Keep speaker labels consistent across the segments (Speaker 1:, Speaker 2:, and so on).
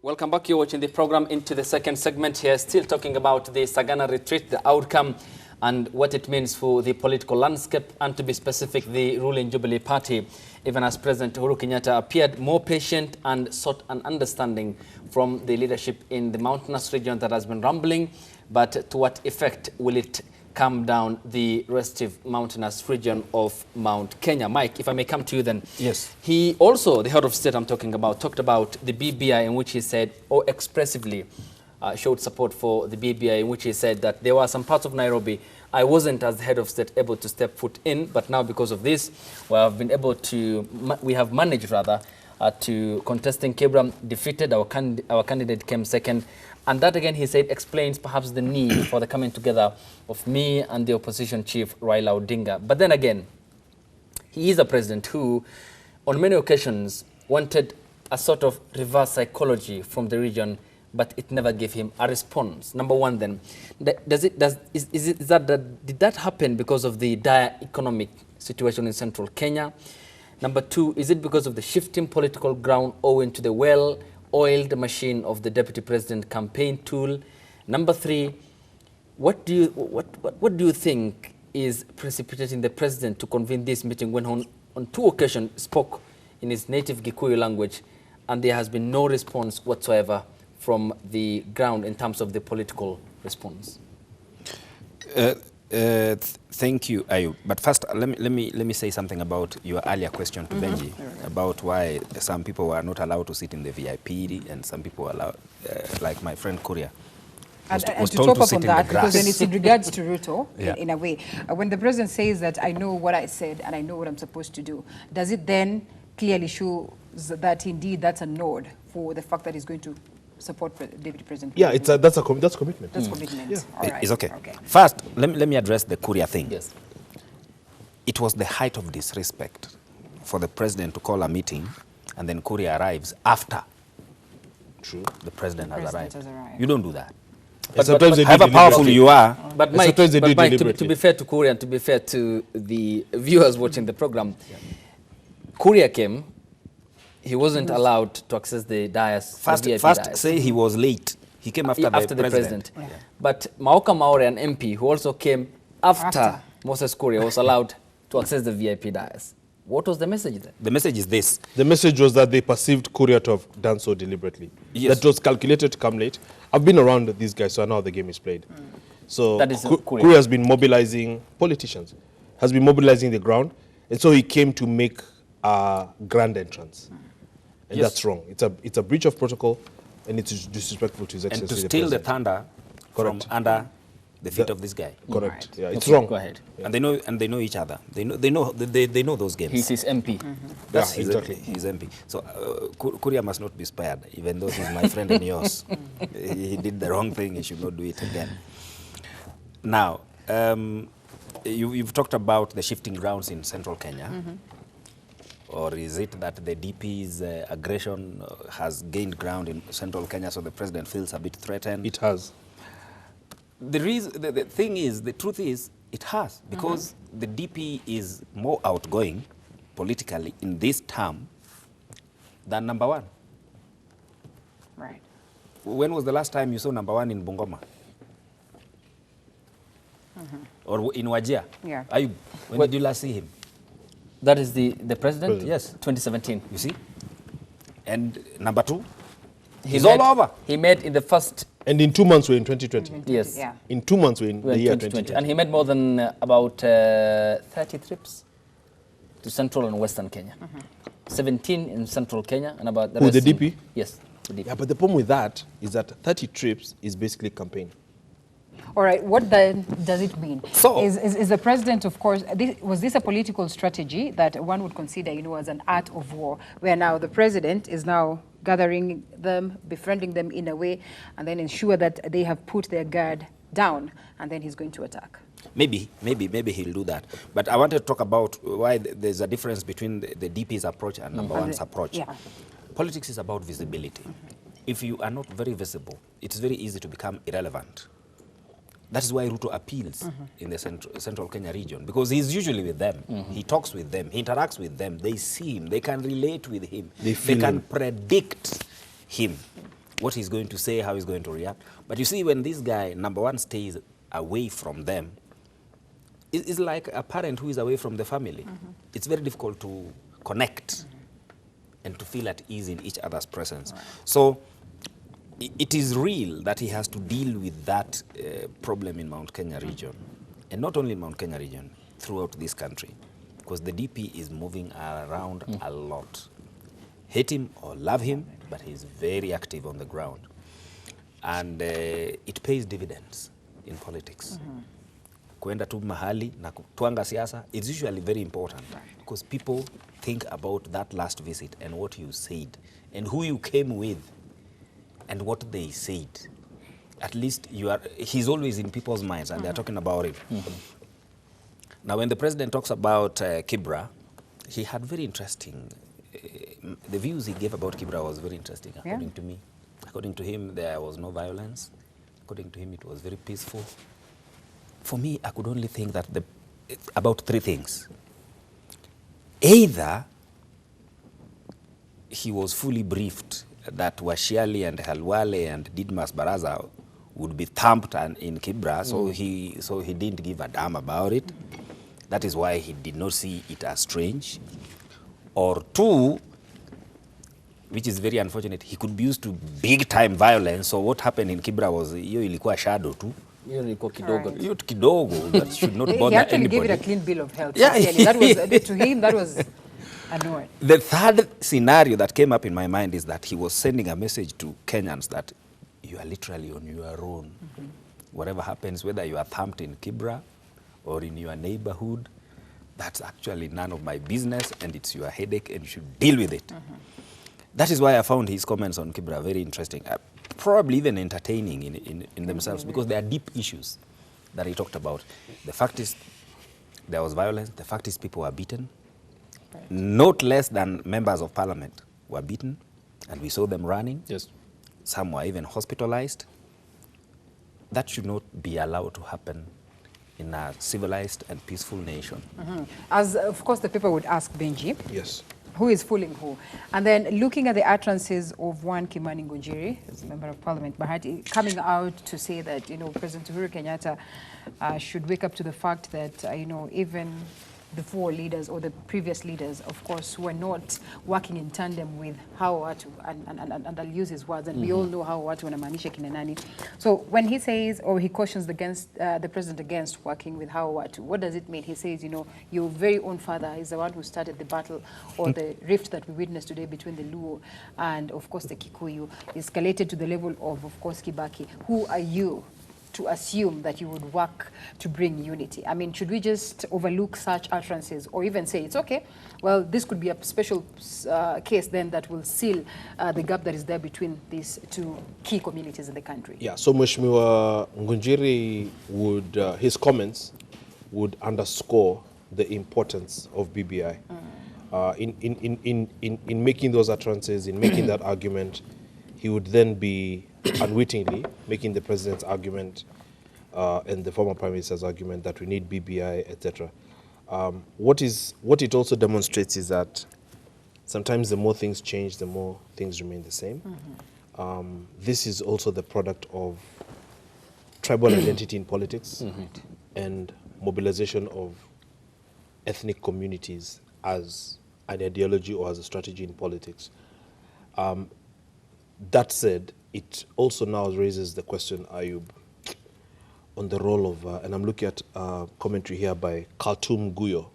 Speaker 1: Welcome back. You're watching the program into the second segment here, still talking about the Sagana retreat, the outcome and what it means for the political landscape, and to be specific, the ruling Jubilee party, even as President Uhuru Kenyatta appeared more patient and sought an understanding from the leadership in the mountainous region that has been rumbling. But to what effect will it come down the restive mountainous region of Mount Kenya? Mike, if I may come to you then.
Speaker 2: Yes.
Speaker 1: He also, the head of state I'm talking about, talked about the BBI, in which he said, or expressively showed support for the BBI, in which he said that there were some parts of Nairobi I wasn't, as the head of state, able to step foot in, but now because of this, we have been able to, we have managed rather, to contesting Kibra, defeated, our candidate came second. And that again, he said, explains perhaps the need for the coming together of me and the opposition chief, Raila Odinga. But then again, he is a president who, on many occasions, wanted a sort of reverse psychology from the region, but it never gave him a response. Number one then, did that happen because of the dire economic situation in central Kenya? Number two, is it because of the shifting political ground owing to the well-oiled machine of the deputy president campaign tool? Number three, what do you think is precipitating the president to convene this meeting when on two occasions spoke in his native Gikuyu language and there has been no response whatsoever from the ground in terms of the political response?
Speaker 2: Thank you, Ayub. But first, let me say something about your earlier question to Benji about why some people were not allowed to sit in the VIP and some people were allowed, like my friend Kuria.
Speaker 3: And to top up on that, because then it's in regards to Ruto, in a way. When the president says that I know what I said and I know what I'm supposed to do, does it then clearly show that indeed that's a nod for the fact that he's going to support Deputy President?
Speaker 4: Yeah, that's commitment.
Speaker 3: That's commitment.
Speaker 4: Yeah.
Speaker 3: All right.
Speaker 2: It's okay. First, let me address the Kuria thing.
Speaker 1: Yes.
Speaker 2: It was the height of disrespect for the president to call a meeting and then Kuria arrives after the president has arrived. You don't do that.
Speaker 4: But sometimes they do
Speaker 2: however powerful you are.
Speaker 1: But Mike, to be fair to Kuria and to be fair to the viewers watching the program, Kuria came. He wasn't allowed to access the dais.
Speaker 2: First say he was late. He came after the president.
Speaker 1: Yeah. But Maoka Maore, an MP, who also came after Moses Kuria, was allowed to access the VIP dais. What was the message then? The message is this.
Speaker 4: The message was that they perceived Kuria to have done so deliberately.
Speaker 2: Yes.
Speaker 4: That was calculated to come late. I've been around these guys, so I know how the game is played. So
Speaker 1: that is
Speaker 4: Kuria has been mobilizing politicians, has been mobilizing the ground, and so he came to make a grand entrance. And that's wrong. It's a breach of protocol, and it's disrespectful to his excellency.
Speaker 2: And to steal the thunder from under the feet of this guy.
Speaker 4: Correct.
Speaker 3: Right.
Speaker 4: Yeah, it's wrong.
Speaker 1: Go ahead.
Speaker 2: Yeah. And they know each other. They know those games.
Speaker 1: He's his MP.
Speaker 2: That's
Speaker 4: exactly.
Speaker 2: He's MP. So Kuria must not be spared, even though he's my friend and yours. He did the wrong thing. He should not do it again. Now, you've talked about the shifting grounds in central Kenya. Or is it that the DP's aggression has gained ground in central Kenya, so the president feels a bit threatened?
Speaker 4: It has.
Speaker 2: The truth is, it has, because the DP is more outgoing politically in this term than number one.
Speaker 3: Right.
Speaker 2: When was the last time you saw number one in Bungoma? Or in Wajir?
Speaker 3: Yeah.
Speaker 2: When did you last see him?
Speaker 1: That is the president?
Speaker 2: Yes.
Speaker 1: 2017.
Speaker 2: You see? And number two?
Speaker 1: He's
Speaker 2: all over.
Speaker 1: He met in the first...
Speaker 4: And in 2 months, we're in 2020.
Speaker 1: Yes.
Speaker 3: Yeah.
Speaker 4: In 2 months, we're in the year 2020.
Speaker 1: And he made more than about 30 trips to central and western Kenya. 17 in central Kenya and about the
Speaker 4: Who,
Speaker 1: rest
Speaker 4: the DP?
Speaker 1: Yes, the DP.
Speaker 4: Yeah, but the problem with that is that 30 trips is basically campaign.
Speaker 3: All right, what then does it mean?
Speaker 2: So,
Speaker 3: is the president, of course, was this a political strategy that one would consider, as an art of war, where now the president is now gathering them, befriending them in a way, and then ensure that they have put their guard down, and then he's going to attack?
Speaker 2: Maybe he'll do that. But I wanted to talk about why there's a difference between the DP's approach and number one's approach.
Speaker 3: Yeah.
Speaker 2: Politics is about visibility. If you are not very visible, it's very easy to become irrelevant. That is why Ruto appeals in the central Kenya region, because he's usually with them. He talks with them. He interacts with them. They see him. They can relate with him. They can predict him. what he's going to say, how he's going to react. But you see, when this guy, number one, stays away from them, it's like a parent who is away from the family. It's very difficult to connect and to feel at ease in each other's presence. Right. So it is real that he has to deal with that problem in Mount Kenya region. And not only in Mount Kenya region, throughout this country. Because the DP is moving around a lot. Hate him or love him, but he's very active on the ground. And it pays dividends in politics. Kuenda tu mahali na kutwanga siasa is usually very important, because people think about that last visit and what you said and who you came with and what they said. At least he's always in people's minds and they're talking about him. Now, when the president talks about Kibra, he had very interesting, the views he gave about Kibra was very interesting, according to me. According to him, there was no violence. According to him, it was very peaceful. For me, I could only think that about three things. Either he was fully briefed that Washiali and Halwale and Didmas Baraza would be thumped in Kibra, so he didn't give a damn about it. That is why he did not see it as strange. Or two, which is very unfortunate, he could be used to big-time violence, so what happened in Kibra was, hiyo ilikuwa shadow too. Hiyo kidogo, that should not bother anybody.
Speaker 3: He actually gave it a clean bill of health. Yeah. That was, to him, that was annoying.
Speaker 2: The third scenario that came up in my mind is that he was sending a message to Kenyans that you are literally on your own. Whatever happens, whether you are thumped in Kibra or in your neighborhood, that's actually none of my business, and it's your headache, and you should deal with it. That is why I found his comments on Kibra very interesting, probably even entertaining in themselves, because they are deep issues that he talked about. The fact is, there was violence. The fact is, people were beaten. Right. Not less than members of parliament were beaten, and we saw them running.
Speaker 1: Yes.
Speaker 2: Some were even hospitalized. That should not be allowed to happen in a civilized and peaceful nation.
Speaker 3: As, of course, the people would ask Benji.
Speaker 4: Yes.
Speaker 3: Who is fooling who? And then looking at the utterances of one Kimani Ngunjiri, as a member of parliament, Bahati, coming out to say that, President Uhuru Kenyatta should wake up to the fact that, even the four leaders or the previous leaders, of course, were not working in tandem with Hawa Watu, and I'll use his words, and we all know Hawa Watu wanamaanisha kina nani. So when he says, or he cautions the president against working with Hawa Watu, what does it mean? He says, your very own father is the one who started the battle or the rift that we witnessed today between the Luo and, of course, the Kikuyu, escalated to the level of course, Kibaki. Who are you to assume that you would work to bring unity? I mean, should we just overlook such utterances or even say it's okay? Well, this could be a special case then that will seal the gap that is there between these two key communities in the country. Yeah,
Speaker 4: so Mheshimiwa Ngunjiri would, his comments would underscore the importance of BBI. In making those utterances, in making that argument, he would then be unwittingly making the president's argument and the former prime minister's argument that we need BBI, etc. What it also demonstrates is that sometimes the more things change, the more things remain the same. This is also the product of tribal identity in politics and mobilization of ethnic communities as an ideology or as a strategy in politics. That said, it also now raises the question, Ayub, on the role of, and I'm looking at commentary here by Khartoum Guyo,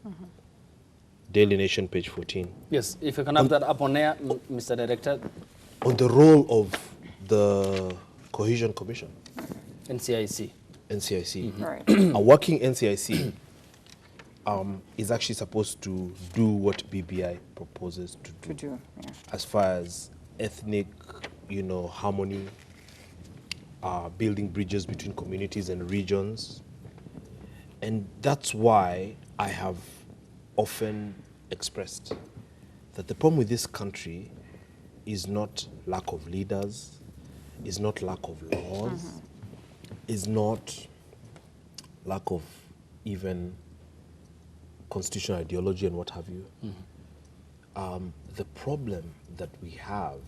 Speaker 4: Daily Nation, page 14.
Speaker 1: Yes, if you can have that up on air, Mr. Director.
Speaker 4: On the role of the Cohesion Commission.
Speaker 1: NCIC.
Speaker 4: NCIC.
Speaker 3: Right.
Speaker 4: A working NCIC is actually supposed to do what BBI proposes to do. As far as ethnic, harmony, building bridges between communities and regions. And that's why I have often expressed that the problem with this country is not lack of leaders, is not lack of laws, is not lack of even constitutional ideology and what have you. The problem that we have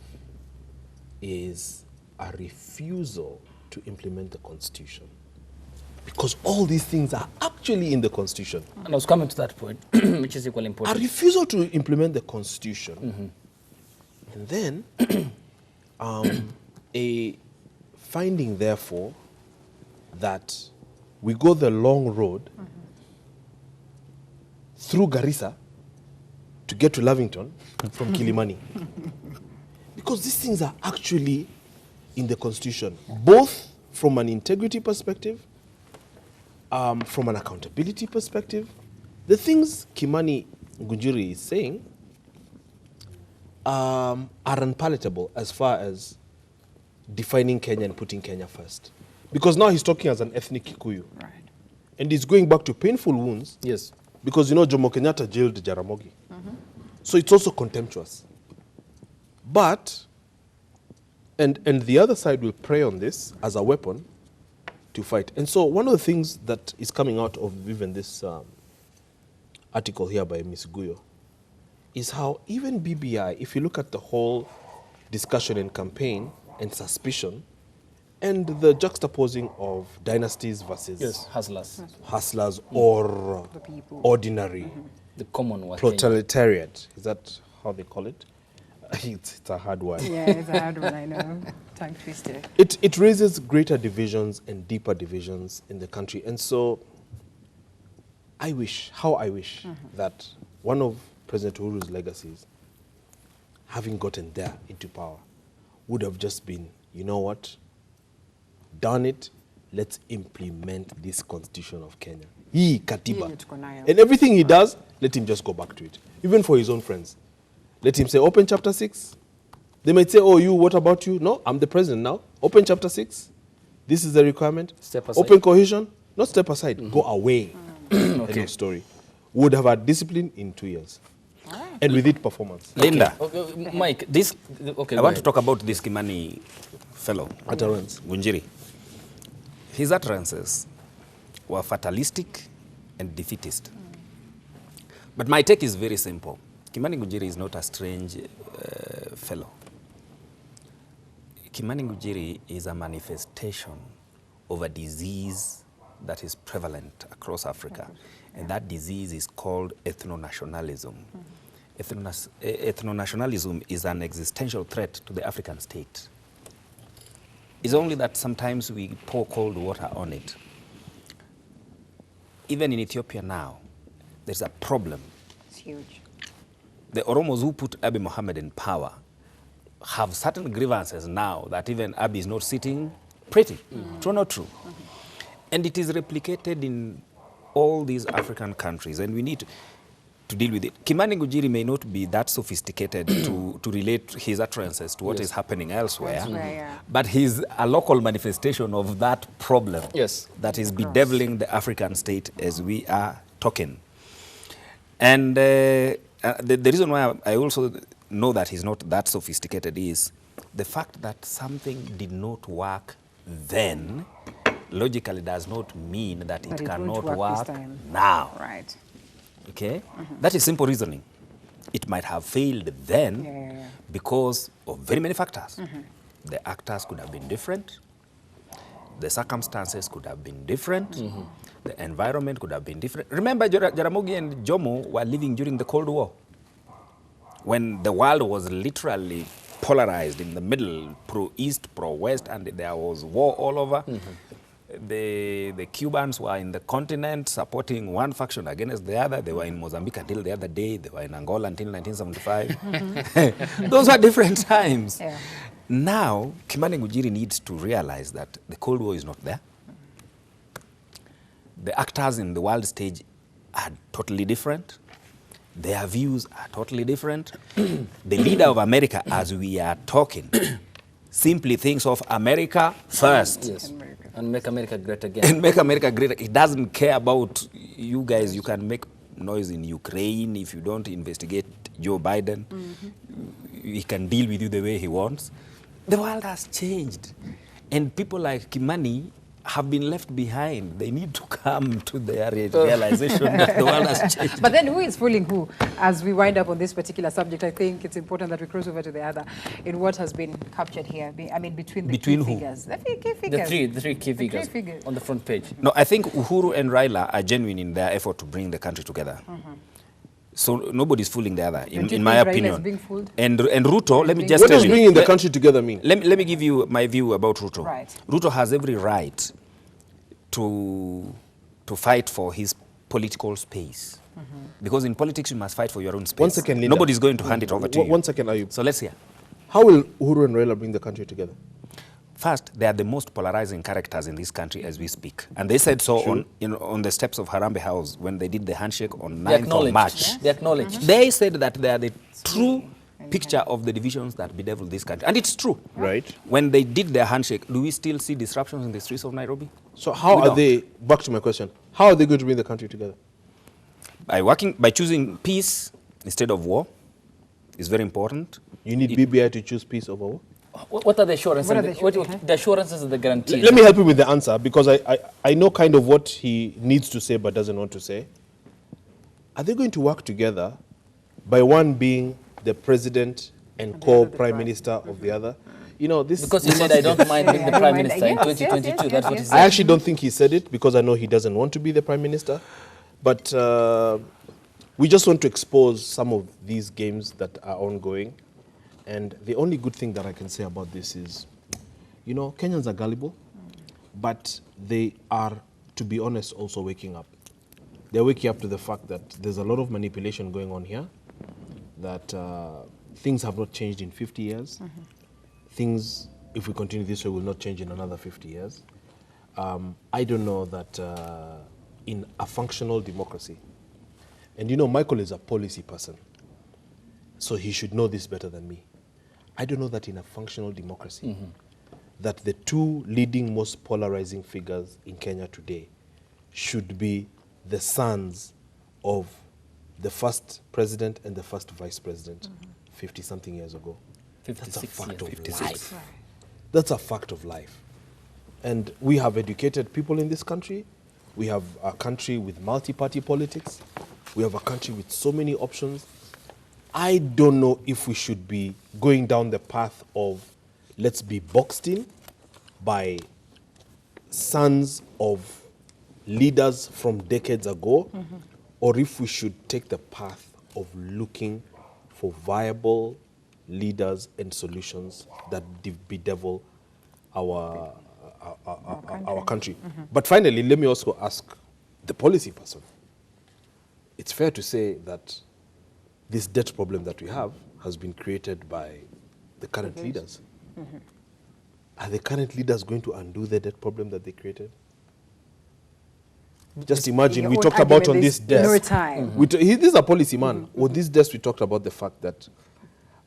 Speaker 4: is a refusal to implement the Constitution. Because all these things are actually in the Constitution.
Speaker 1: And I was coming to that point, which is equally important.
Speaker 4: A refusal to implement the Constitution. And then a finding, therefore, that we go the long road through Garissa to get to Lavington from Kilimani. Because these things are actually in the Constitution, both from an integrity perspective, from an accountability perspective. The things Kimani Ngunjiri is saying are unpalatable as far as defining Kenya and putting Kenya first. Because now he's talking as an ethnic Kikuyu.
Speaker 3: Right.
Speaker 4: And he's going back to painful wounds.
Speaker 1: Yes.
Speaker 4: Because, you know, Jomo Kenyatta jailed Jaramogi. So it's also contemptuous. But, and the other side will prey on this as a weapon to fight. And so one of the things that is coming out of even this article here by Ms. Guyo is how even BBI, if you look at the whole discussion and campaign and suspicion and the juxtaposing of dynasties versus hustlers or
Speaker 3: The people.
Speaker 4: ordinary,
Speaker 1: The common one.
Speaker 4: proletariat, is that how they call it? It's a hard word.
Speaker 3: Yeah, it's a hard one, I know. Tongue twister.
Speaker 4: It raises greater divisions and deeper divisions in the country. And so I wish that one of President Uhuru's legacies, having gotten there into power, would have just been, you know what, done it, let's implement this Constitution of Kenya. Katiba. And everything he does, let him just go back to it. Even for his own friends. Let him say, open chapter 6. They might say, oh, you, what about you? No, I'm the president now. Open chapter 6. This is the requirement.
Speaker 1: Step aside.
Speaker 4: Open cohesion. Not step aside. Go away. End of story. Would have had discipline in 2 years. And with it, performance.
Speaker 2: Linda,
Speaker 1: Okay, Mike, this... Okay,
Speaker 2: I want to talk about this Kimani fellow,
Speaker 4: Utterance.
Speaker 2: Ngunjiri. His utterances were fatalistic and defeatist. But my take is very simple. Kimani Ngunjiri is not a strange fellow. Kimani Ngunjiri is a manifestation of a disease that is prevalent across Africa. And that disease is called ethno-nationalism. Ethno-nationalism is an existential threat to the African state. It's only that sometimes we pour cold water on it. Even in Ethiopia now, there's a problem.
Speaker 3: It's huge.
Speaker 2: The Oromos who put Abiy Mohammed in power have certain grievances now that even Abiy is not sitting pretty. True or not true? And it is replicated in all these African countries, and we need to deal with it. Kimani Ngunjiri may not be that sophisticated to relate his utterances to what is happening elsewhere, but he's a local manifestation of that problem that is bedeviling the African state as we are talking. And the reason why I also know that he's not that sophisticated is the fact that something did not work then logically does not mean that it cannot work now.
Speaker 3: Right.
Speaker 2: Okay? That is simple reasoning. It might have failed then because of very many factors. The actors could have been different. The circumstances could have been different. The environment could have been different. Remember, Jaramogi and Jomo were living during the Cold War, when the world was literally polarized in the middle, pro-East, pro-West, and there was war all over. The Cubans were in the continent supporting one faction against the other. They were in Mozambique until the other day. They were in Angola until 1975. Those were different times. Now, Kimani Ngunjiri needs to realize that the Cold War is not there. The actors in the world stage are totally different. Their views are totally different. The leader of America, as we are talking, simply thinks of America first.
Speaker 1: Yes. And make America great again.
Speaker 2: And make America great. It doesn't care about you guys. You can make noise in Ukraine if you don't investigate Joe Biden. He can deal with you the way he wants. The world has changed. And people like Kimani have been left behind. They need to come to their realization that the world has changed.
Speaker 3: But then who is fooling who? As we wind up on this particular subject, I think it's important that we cross over to the other in what has been captured here. I mean, between the key figures. The key figures.
Speaker 1: The three key figures on the front page.
Speaker 2: No, I think Uhuru and Raila are genuine in their effort to bring the country together. So nobody's fooling the other, in my opinion.
Speaker 3: Is being fooled?
Speaker 2: And Ruto, let me just
Speaker 4: What
Speaker 2: tell
Speaker 4: does
Speaker 2: you.
Speaker 4: bringing the country together mean?
Speaker 2: Let me give you my view about Ruto.
Speaker 3: Right.
Speaker 2: Ruto has every right to fight for his political space. Because in politics, you must fight for your own space.
Speaker 4: 1 second, Linda.
Speaker 2: Nobody's going to hand it over to you.
Speaker 4: 1 second, Ayub.
Speaker 2: So let's hear.
Speaker 4: How will Uhuru and Raila bring the country together?
Speaker 2: First, they are the most polarizing characters in this country as we speak. And they said so on the steps of Harambee House when they did the handshake on 9th of March.
Speaker 3: Yes.
Speaker 1: They acknowledged.
Speaker 2: They said that they are the true picture of the divisions that bedevil this country. And it's true.
Speaker 4: Right.
Speaker 2: When they did their handshake, do we still see disruptions in the streets of Nairobi?
Speaker 4: So how are they, back to my question, how are they going to bring the country together?
Speaker 2: By choosing peace instead of war is very important.
Speaker 4: You need BBI to choose peace over war?
Speaker 1: What are the assurances?
Speaker 3: What are
Speaker 1: The assurances and the guarantees?
Speaker 4: Let me help you with the answer, because I know kind of what he needs to say but doesn't want to say. Are they going to work together by one being the president and co-prime minister of the other? You know, this...
Speaker 1: Because he said, I don't mind being the prime minister in 2022. That's what he said.
Speaker 4: I actually don't think he said it, because I know he doesn't want to be the prime minister. But we just want to expose some of these games that are ongoing. And the only good thing that I can say about this is, you know, Kenyans are gullible, but they are, to be honest, also waking up. They're waking up to the fact that there's a lot of manipulation going on here, that things have not changed in 50 years. Things, if we continue this way, will not change in another 50 years. I don't know that in a functional democracy, and you know, Michael is a policy person, so he should know this better than me. I don't know that in a functional democracy, that the two leading most polarizing figures in Kenya today should be the sons of the first president and the first vice president 50-something years ago.
Speaker 1: 56
Speaker 4: That's a fact
Speaker 1: years.
Speaker 4: of
Speaker 1: 56.
Speaker 4: life. That's a fact of life. And we have educated people in this country. We have a country with multi-party politics. We have a country with so many options. I don't know if we should be going down the path of let's be boxed in by sons of leaders from decades ago, or if we should take the path of looking for viable leaders and solutions that bedevil our country. But finally, let me also ask the policy person. It's fair to say that this debt problem that we have has been created by the current leaders. Are the current leaders going to undo the debt problem that they created? Just imagine, we talked about on this desk.
Speaker 3: No time.
Speaker 4: This is a policy man. On this desk, we talked about the fact that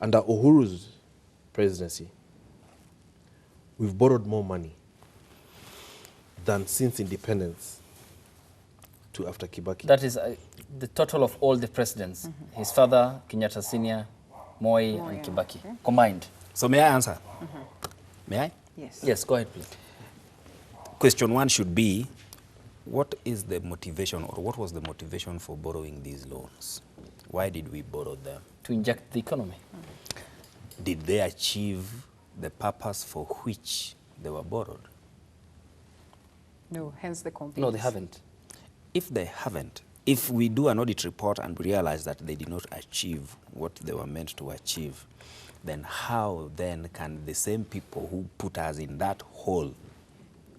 Speaker 4: under Uhuru's presidency, we've borrowed more money than since independence to after Kibaki.
Speaker 1: That is the total of all the presidents. His father, Kenyatta Senior, Moi, and Kibaki, combined.
Speaker 2: So may I answer? May I?
Speaker 3: Yes.
Speaker 1: Yes, go ahead, please.
Speaker 2: Question one should be, what is the motivation, or what was the motivation for borrowing these loans? Why did we borrow them?
Speaker 1: To inject the economy.
Speaker 2: Did they achieve the purpose for which they were borrowed?
Speaker 3: No, hence the complaints.
Speaker 1: No, they haven't.
Speaker 2: If they haven't, if we do an audit report and realize that they did not achieve what they were meant to achieve, then how then can the same people who put us in that hole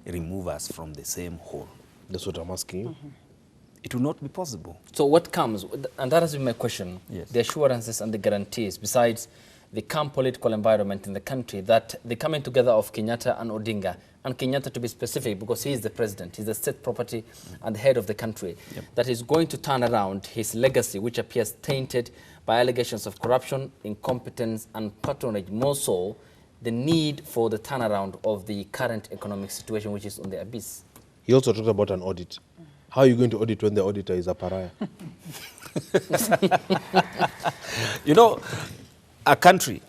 Speaker 2: remove us from the same hole?
Speaker 4: That's what I'm asking you.
Speaker 2: It will not be possible.
Speaker 1: So what comes, and that has been my question,
Speaker 2: Yes.
Speaker 1: the assurances and the guarantees, besides the calm political environment in the country, that the coming together of Kenyatta and Odinga, and Kenyatta to be specific because he is the president, he's the state property and the head of the country, that is going to turn around his legacy, which appears tainted by allegations of corruption, incompetence, and patronage, more so the need for the turnaround of the current economic situation, which is on the abyss.
Speaker 4: He also talked about an audit. How are you going to audit when the auditor is a pariah?
Speaker 2: You know, a country,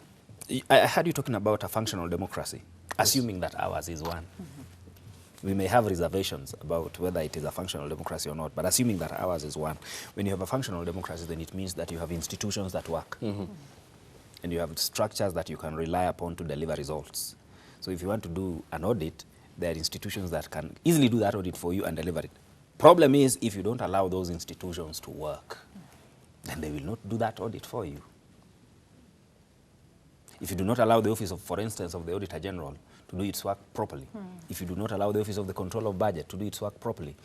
Speaker 2: I heard you talking about a functional democracy, assuming that ours is one. we may have reservations about whether it is a functional democracy or not, but assuming that ours is one, when you have a functional democracy, then it means that you have institutions that work. And you have structures that you can rely upon to deliver results. So if you want to do an audit, there are institutions that can easily do that audit for you and deliver it. Problem is, if you don't allow those institutions to work, then they will not do that audit for you. If you do not allow the office of, for instance, of the Auditor General to do its work properly, if you do not allow the office of the Controller of Budget to do its work properly,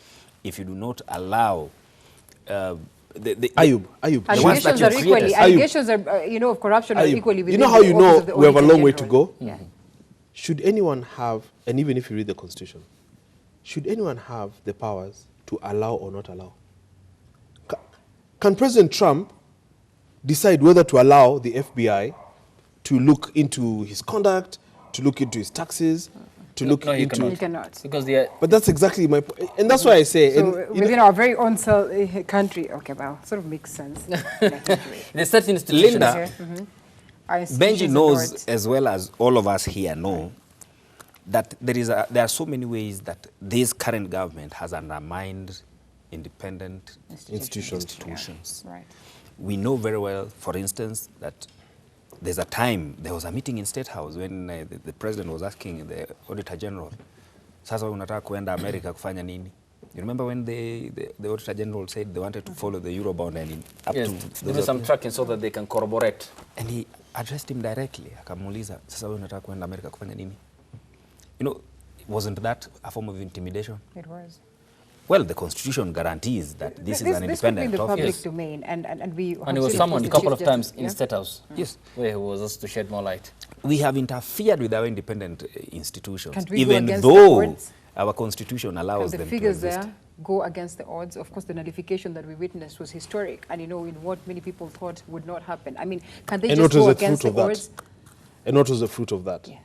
Speaker 2: if you do not allow
Speaker 4: Ayub,
Speaker 3: allegations are equally, allegations are, of corruption are equally within
Speaker 4: you know how you know we have a long way to go?
Speaker 3: Yeah.
Speaker 4: Should anyone have, and even if you read the Constitution, should anyone have the powers to allow or not allow? Can President Trump decide whether to allow the FBI to look into his conduct, to look into his taxes, to look into...
Speaker 3: He cannot.
Speaker 1: Because they are...
Speaker 4: But that's exactly my point. And that's why I say...
Speaker 3: So within our very own country, okay, well, sort of makes sense.
Speaker 1: The certain institutions...
Speaker 2: Linda, Benji knows as well as all of us here know that there are so many ways that this current government has undermined independent institutions.
Speaker 3: Yeah. Right.
Speaker 2: We know very well, for instance, that there's a time, there was a meeting in State House when the president was asking the Auditor General, sasa unataka kuenda America kufanya nini? You remember when the Auditor General said they wanted to follow the Eurobond and up to...
Speaker 1: do some tracking so that they can corroborate.
Speaker 2: And he addressed him directly, akamuuliza, sasa unataka kuenda America kufanya nini? You know, wasn't that a form of intimidation?
Speaker 3: It was.
Speaker 2: Well, the Constitution guarantees that this is an independent
Speaker 3: office.
Speaker 2: office.
Speaker 3: This could be in the public domain, and
Speaker 1: he was summoned a couple of times in State House.
Speaker 2: Yes.
Speaker 1: Where he was asked to shed more light.
Speaker 2: We have interfered with our independent institutions,
Speaker 3: Can't we
Speaker 2: even
Speaker 3: go against
Speaker 2: though
Speaker 3: the odds?
Speaker 2: Our Constitution allows
Speaker 3: the
Speaker 2: them
Speaker 3: figures
Speaker 2: to exist.
Speaker 3: there go against the odds. Of course, the nullification that we witnessed was historic, and in what many people thought would not happen. I mean, can they just go against the odds?
Speaker 4: And what was the fruit of that?
Speaker 3: Yeah.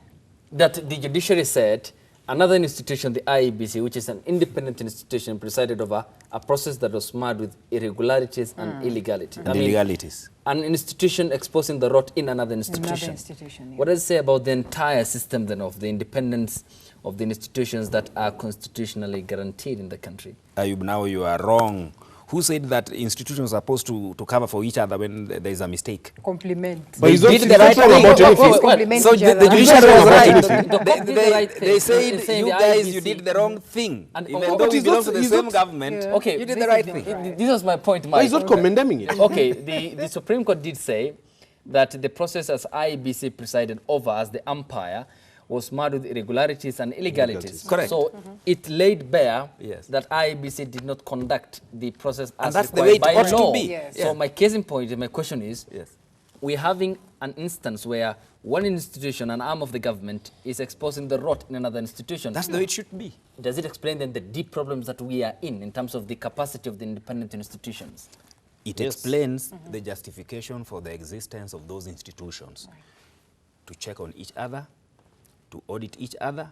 Speaker 1: That the judiciary said another institution, the IEBC, which is an independent institution, presided over a process that was marred with irregularities and illegality.
Speaker 2: Illegalities.
Speaker 1: An institution exposing the rot in another institution.
Speaker 3: Yeah.
Speaker 1: What does it say about the entire system then of the independence of the institutions that are constitutionally guaranteed in the country?
Speaker 2: Ayub, now you are wrong. Who said that institutions are supposed to cover for each other when there is a mistake?
Speaker 3: Compliment.
Speaker 4: But he's
Speaker 2: did the right thing.
Speaker 3: Compliment
Speaker 2: So
Speaker 3: each
Speaker 2: the
Speaker 3: other.
Speaker 2: judiciary was
Speaker 1: right.
Speaker 2: They said, you guys, you did the wrong thing.
Speaker 1: And
Speaker 2: even though we belong to the same government,
Speaker 1: okay,
Speaker 2: you did the right thing.
Speaker 1: This was my point, Mike.
Speaker 4: But he's not condemning it.
Speaker 1: Okay, the Supreme Court did say that the process as IEBC presided over as the umpire was marred with irregularities and illegalities.
Speaker 2: Correct.
Speaker 1: So it laid bare
Speaker 2: Yes.
Speaker 1: that IEBC did not conduct the process as
Speaker 2: And that's the
Speaker 1: required
Speaker 2: way it
Speaker 1: by
Speaker 2: ought to
Speaker 1: law.
Speaker 2: be.
Speaker 3: Yes.
Speaker 1: So my case in point, my question is,
Speaker 2: Yes.
Speaker 1: we're having an instance where one institution, an arm of the government, is exposing the rot in another institution.
Speaker 2: That's the way it should be.
Speaker 1: Does it explain then the deep problems that we are in terms of the capacity of the independent institutions?
Speaker 2: It explains the justification for the existence of those institutions. To check on each other, to audit each other,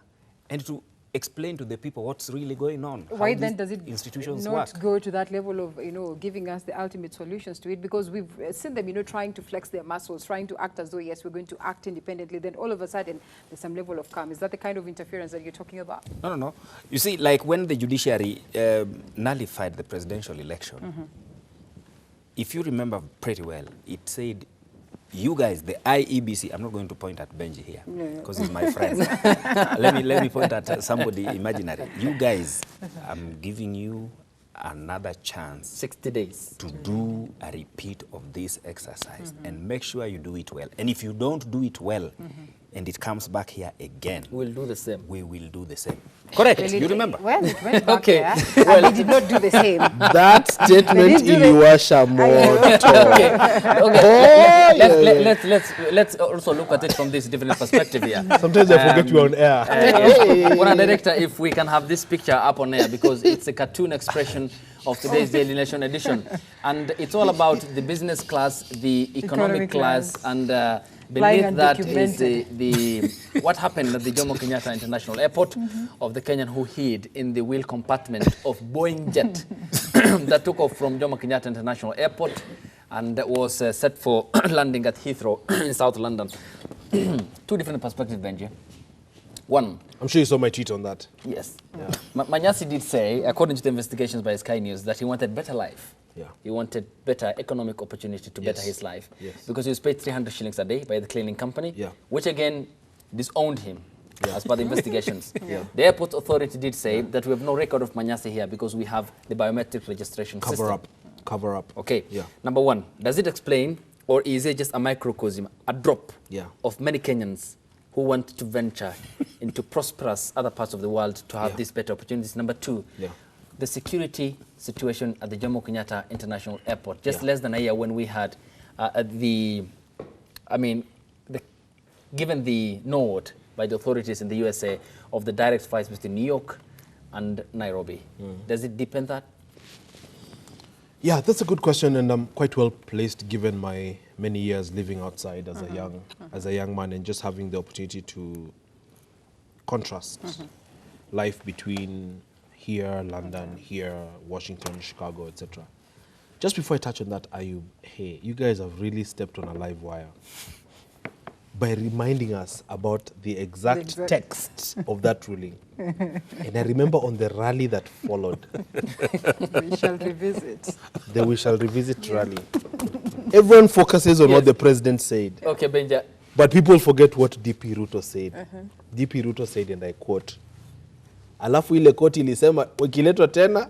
Speaker 2: and to explain to the people what's really going on.
Speaker 3: Why
Speaker 2: how
Speaker 3: then does it
Speaker 2: institutions
Speaker 3: not
Speaker 2: work.
Speaker 3: go to that level of, giving us the ultimate solutions to it? Because we've seen them, trying to flex their muscles, trying to act as though, yes, we're going to act independently. Then all of a sudden, there's some level of calm. Is that the kind of interference that you're talking about?
Speaker 2: No. You see, like when the judiciary nullified the presidential election, if you remember pretty well, it said, you guys, the IEBC, I'm not going to point at Benji here because he's my friend. let me point at somebody imaginary. You guys, I'm giving you another chance
Speaker 1: 60 days
Speaker 2: to do a repeat of this exercise and make sure you do it well. And if you don't do it well and it comes back here again,
Speaker 1: we'll do the same.
Speaker 2: We will do the same. Correct.
Speaker 3: Well,
Speaker 2: you remember?
Speaker 3: Well, it went back
Speaker 1: Okay.
Speaker 3: there, and they did not do the same.
Speaker 4: That statement, Iliwasha
Speaker 1: Let's also look at it from this different perspective here.
Speaker 4: Sometimes I forget you're on air.
Speaker 1: One director, if we can have this picture up on air, because it's a cartoon expression of today's Daily Nation edition. And it's all about the business class, the economic class, and beneath that is the what happened at the Jomo Kenyatta International Airport of the Kenyan who hid in the wheel compartment of Boeing jet that took off from Jomo Kenyatta International Airport and that was set for landing at Heathrow in South London. Two different perspectives, Benji. One.
Speaker 4: I'm sure you saw my tweet on that.
Speaker 1: Yes. Yeah. Manyasi did say, according to the investigations by Sky News, that he wanted better life.
Speaker 4: Yeah.
Speaker 1: He wanted better economic opportunity to better his life.
Speaker 4: Yes.
Speaker 1: Because he was paid 300 shillings a day by the cleaning company,
Speaker 4: Yeah.
Speaker 1: which again disowned him.
Speaker 4: Yeah.
Speaker 1: As per the investigations. The airport authority did say that we have no record of Manyasi here because we have the biometric registration system.
Speaker 4: Cover up.
Speaker 1: Okay.
Speaker 4: Yeah.
Speaker 1: Number one, does it explain, or is it just a microcosm, a drop of many Kenyans who want to venture into prosperous other parts of the world to have these better opportunities? Number two, the security situation at the Jomo Kenyatta International Airport. Just less than a year when we had given the nod by the authorities in the USA of the direct flights between New York and Nairobi. Does it depend that?
Speaker 4: Yeah, that's a good question, and I'm quite well placed given my many years living outside as a young man and just having the opportunity to contrast life between here, London, here, Washington, Chicago, etc. Just before I touch on that, Ayub, hey, you guys have really stepped on a live wire by reminding us about the exact text of that ruling. And I remember on the rally that followed.
Speaker 3: We shall revisit.
Speaker 4: The We Shall Revisit rally. Everyone focuses on what the president said.
Speaker 1: Okay, Benja.
Speaker 4: But people forget what DP Ruto said. DP Ruto said, and I quote, alafu ile koti ilisema wakiletwa tena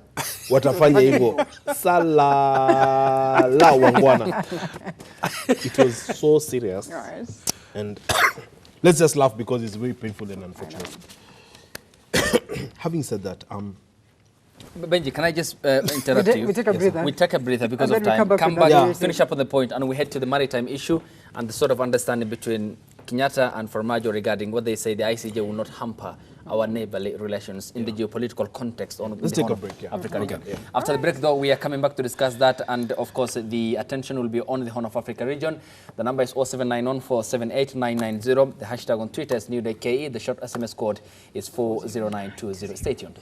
Speaker 4: watafanya hivyo. Sala la wangwana. It was so serious. And let's just laugh because it's very painful and unfortunate. Having said that,
Speaker 1: Benji, can I just interrupt you?
Speaker 3: We take a breather.
Speaker 1: We take a breather because of time. Come back, finish up on the point, and we head to the maritime issue and the sort of understanding between Kenyatta and Farmajo regarding what they say the ICJ will not hamper our neighborly relations in the geopolitical context on
Speaker 4: let's take a break,
Speaker 1: Africa region. After the break, though, we are coming back to discuss that, and of course, the attention will be on the Horn of Africa region. The number is 0791478990. The hashtag on Twitter is NewDayKE. The short SMS code is 40920. Stay tuned.